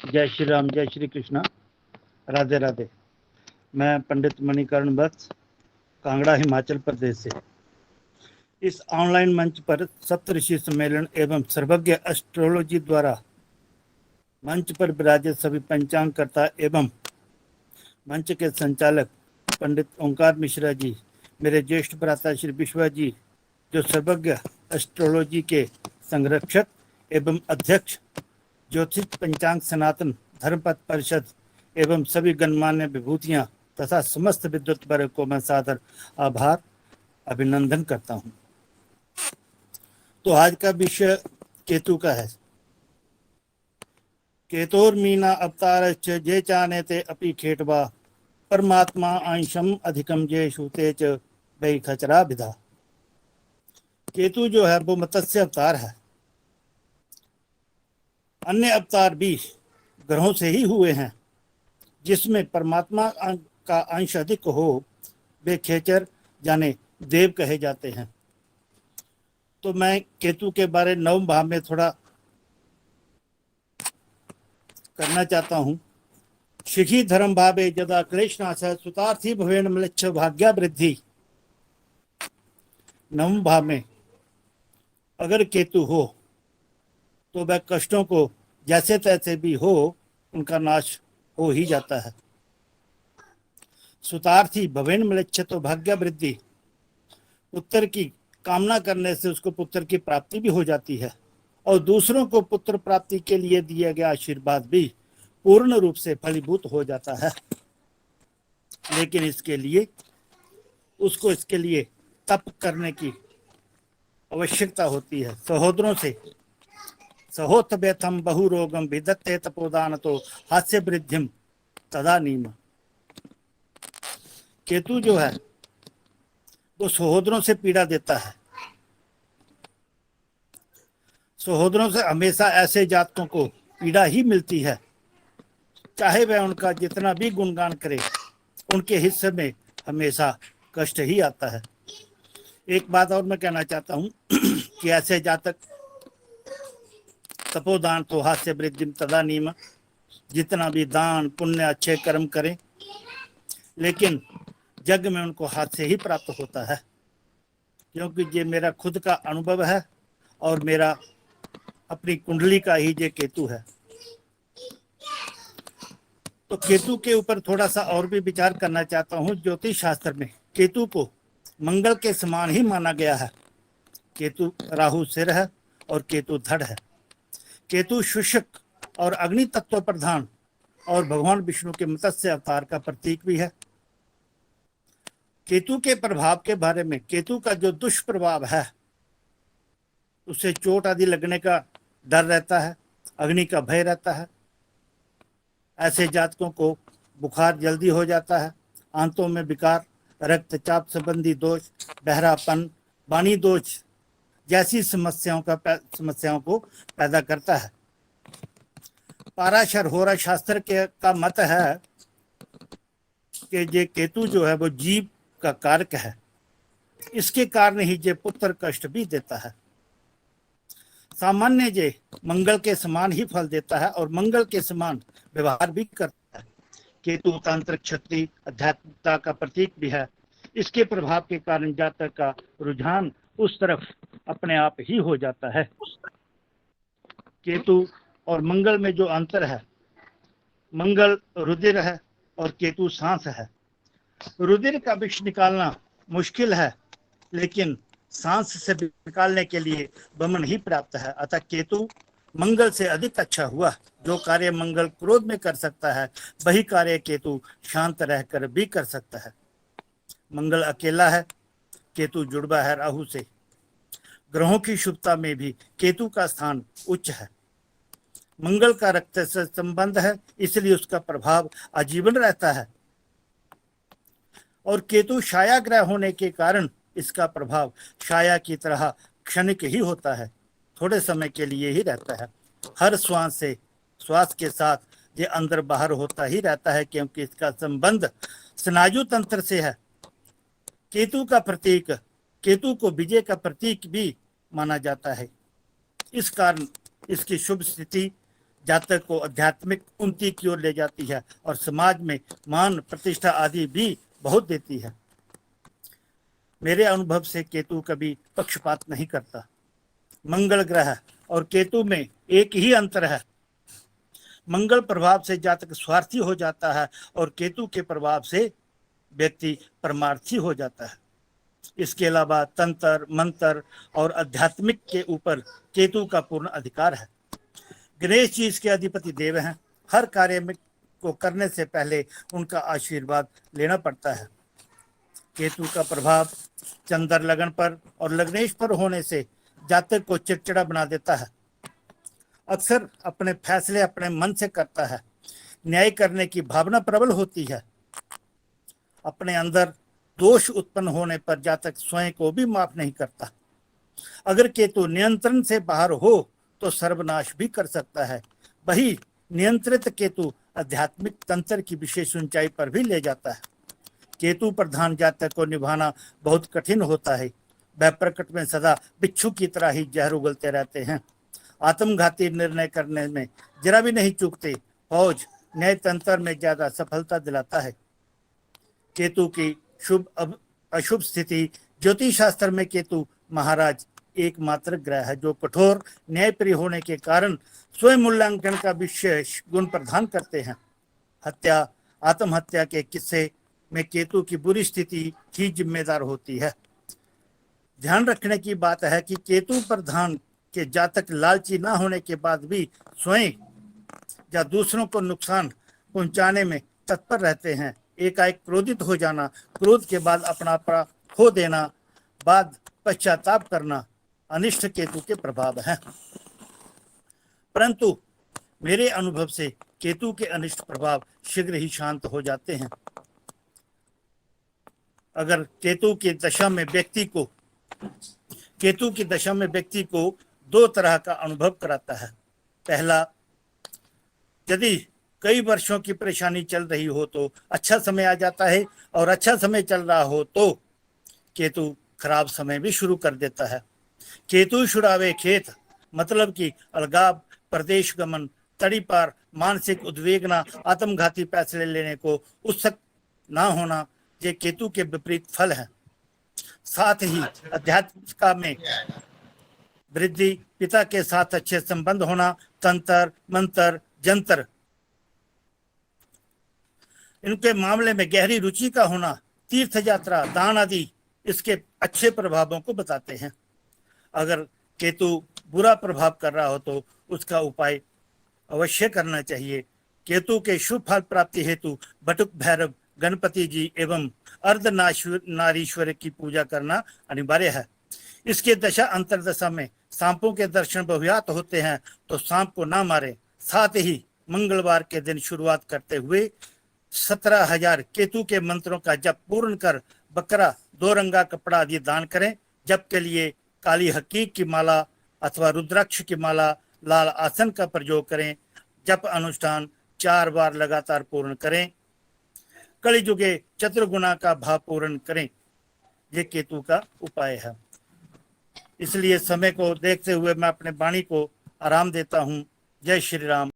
जय श्री राम, जय श्री कृष्णा, राधे राधे। मैं पंडित मणिकर्ण वत्स, कांगड़ा, हिमाचल प्रदेश से इस ऑनलाइन मंच पर सप्तऋषि सम्मेलन एवं सर्वज्ञ एस्ट्रोलॉजी द्वारा मंच पर विराजित सभी पंचांगकर्ता एवं मंच के संचालक पंडित ओंकार मिश्रा जी, मेरे ज्येष्ठ भ्राता श्री विश्वा जी, जो सर्वज्ञ एस्ट्रोलॉजी के संरक्षक एवं अध्यक्ष, ज्योतिष पंचांग सनातन धर्मपथ परिषद एवं सभी गणमान्य विभूतियां तथा समस्त विद्युत वर्ग को मैं सादर आभार अभिनंदन करता हूं। तो आज का विषय केतु का है। केतोर्मीना अवतार जे चाने ते अपि खेटवा परमात्मा अंशम अधिकम जे शूते च वही खचरा विधा। केतु जो है वो मत्स्य अवतार है। अन्य अवतार भी ग्रहों से ही हुए हैं, जिसमें परमात्मा का अंश अधिक हो वे खेचर यानी देव कहे जाते हैं। तो मैं केतु के बारे 9वें भाव में थोड़ा करना चाहता हूं। शिखी धर्म भावे यदा क्लेशनाश सुतार्थी भवेन म्लेच्छ भाग्या वृद्धि। 9वें भाव में अगर केतु हो तो वह कष्टों को जैसे तैसे भी हो उनका नाश हो ही जाता है। सुतार्थी भवेन म्लेच्छ तो भाग्य वृद्धि, पुत्र की कामना करने से उसको पुत्र की प्राप्ति भी हो जाती है और दूसरों को पुत्र प्राप्ति के लिए दिया गया आशीर्वाद भी पूर्ण रूप से फलीभूत हो जाता है। लेकिन इसके लिए तप करने की आवश्यकता होती है। सहोदरों से सहोत व्यथम बहु रोगम विदत्ते तपोदान तो हास्य वृद्धिम तदा नीम। केतु जो है वो सहोदरों से पीड़ा देता है। सहोदरों से हमेशा ऐसे जातकों को पीड़ा ही मिलती है, चाहे वह उनका जितना भी गुणगान करे, उनके हिस्से में हमेशा कष्ट ही आता है। एक बात और मैं कहना चाहता हूं कि ऐसे जातक तपोदान तो हास्य वृद्धि तदा नीम, जितना भी दान पुण्य अच्छे कर्म करें, लेकिन जग में उनको हास्य ही प्राप्त होता है। क्योंकि ये मेरा खुद का अनुभव है और मेरा अपनी कुंडली का ही ये केतु है। तो केतु के ऊपर थोड़ा सा और भी विचार करना चाहता हूँ। ज्योतिष शास्त्र में केतु को मंगल के समान ही माना गया है। केतु राहु सिर है और केतु धड़ है। केतु शुष्क और अग्नि तत्व प्रधान और भगवान विष्णु के मत्स्य अवतार का प्रतीक भी है। केतु के प्रभाव के बारे में, केतु का जो दुष्प्रभाव है उससे चोट आदि लगने का डर रहता है, अग्नि का भय रहता है। ऐसे जातकों को बुखार जल्दी हो जाता है, आंतों में विकार, रक्तचाप संबंधी दोष, बहरापन, वाणी दोष जैसी समस्याओं को पैदा करता है। पाराशर होरा शास्त्र का मत है कि ये केतु जो है वो जीव का कारक है, इसके कारण ही ये पुत्र कष्ट भी देता है। सामान्य जे मंगल के समान ही फल देता है और मंगल के समान व्यवहार भी करता है। केतु तांत्रिक शक्ति, आध्यात्मिकता का प्रतीक भी है। इसके प्रभाव के कारण जातक का रुझान उस तरफ अपने आप ही हो जाता है। केतु और मंगल में जो अंतर है, मंगल रुधिर है और केतु सांस है। रुधिर का विष निकालना मुश्किल है, लेकिन सांस से निकालने के लिए वमन ही प्राप्त है। अतः केतु मंगल से अधिक अच्छा हुआ। जो कार्य मंगल क्रोध में कर सकता है, वही कार्य केतु शांत रहकर भी कर सकता है। मंगल अकेला है, केतु जुड़वा है राहु से। ग्रहों की शुभता में भी केतु का स्थान उच्च है। मंगल का रक्त से संबंध है, इसलिए उसका प्रभाव आजीवन रहता है और केतु छाया ग्रह होने के कारण इसका प्रभाव छाया की तरह क्षणिक ही होता है, थोड़े समय के लिए ही रहता है। हर श्वास के साथ ये अंदर बाहर होता ही रहता है, क्योंकि इसका संबंध स्नायु तंत्र से है। केतु को विजय का प्रतीक भी माना जाता है। इस कारण इसकी शुभ स्थिति जातक को आध्यात्मिक उन्नति की ओर ले जाती है और समाज में मान प्रतिष्ठा आदि भी बहुत देती है। मेरे अनुभव से केतु कभी पक्षपात नहीं करता। मंगल ग्रह और केतु में एक ही अंतर है, मंगल प्रभाव से जातक स्वार्थी हो जाता है और केतु के प्रभाव से व्यक्ति परमार्थी हो जाता है। इसके अलावा तंत्र मंत्र और आध्यात्मिक के ऊपर केतु का पूर्ण अधिकार है। गणेश जी इसके अधिपति देव हैं। हर कार्य में को करने से पहले उनका आशीर्वाद लेना पड़ता है। केतु का प्रभाव चंद्र लगन पर और लग्नेश पर होने से जातक को चिड़चिड़ा बना देता है। अक्सर अपने फैसले अपने मन से करता है। न्याय करने की भावना प्रबल होती है। अपने अंदर दोष उत्पन्न होने पर जातक स्वयं को भी माफ नहीं करता। अगर केतु नियंत्रण से बाहर हो तो सर्वनाश भी कर सकता है। वही नियंत्रित केतु आध्यात्मिक तंत्र की विशेष ऊंचाई पर भी ले जाता है। केतु प्रधान जातक को निभाना बहुत कठिन होता है। वह प्रकृति में सदा बिच्छू की तरह ही जहर उगलते रहते हैं। आत्मघाती निर्णय करने में जरा भी नहीं चूकते। फौज न्याय तंत्र में ज्यादा सफलता दिलाता है। केतु की शुभ अशुभ स्थिति ज्योतिष शास्त्र में केतु महाराज एकमात्र ग्रह है जो कठोर न्यायप्रिय होने के कारण स्वयं मूल्यांकन का विशेष गुण प्रदान करते हैं। हत्या आत्महत्या के किस्से में केतु की बुरी स्थिति ही जिम्मेदार होती है। ध्यान रखने की बात है कि केतु प्रधान के जातक लालची ना होने के बाद भी स्वयं या दूसरों को नुकसान पहुंचाने में तत्पर रहते हैं। एकाएक क्रोधित हो जाना, क्रोध के बाद अपना खो देना, बाद पश्चाताप करना अनिष्ट केतु के प्रभाव है। परंतु मेरे अनुभव से केतु के अनिष्ट प्रभाव शीघ्र ही शांत हो जाते हैं। अगर केतु की दशा में व्यक्ति को दो तरह का अनुभव कराता है। पहला, यदि कई वर्षों की परेशानी चल रही हो तो अच्छा समय आ जाता है, और अच्छा समय चल रहा हो तो केतु खराब समय भी शुरू कर देता है। केतु छुड़ावे खेत, मतलब कि अलगाव, प्रदेश गमन, तड़ी पार, मानसिक उद्वेगना, आत्मघाती फैसले लेने को उत्सुक ना होना, ये केतु के विपरीत फल है। साथ ही अध्यात्म में वृद्धि, पिता के साथ अच्छे संबंध होना, तंत्र मंत्र जंत्र इनके मामले में गहरी रुचि का होना, तीर्थ यात्रा, दान आदि इसके अच्छे प्रभावों को बताते हैं। अगर केतु बुरा प्रभाव कर रहा हो तो उसका उपाय अवश्य करना चाहिए। केतु के शुभ फल प्राप्ति हेतु बटुक भैरव, गणपति जी एवं अर्धनारीश्वर की पूजा करना अनिवार्य है। इसके दशा अंतरदशा में सांपों के दर्शन बहुयात होते हैं तो सांप को ना मारे। साथ ही मंगलवार के दिन शुरुआत करते हुए 17,000 केतु के मंत्रों का जप पूर्ण कर बकरा, 2 रंगा कपड़ा आदि दान करें। जप के लिए काली हकीक की माला अथवा रुद्राक्ष की माला, लाल आसन का प्रयोग करें। जप अनुष्ठान 4 बार लगातार पूर्ण करें। कलिजुगे चतुर्गुणा का भाव पूर्ण करें। ये केतु का उपाय है। इसलिए समय को देखते हुए मैं अपने वाणी को आराम देता हूँ। जय श्री राम।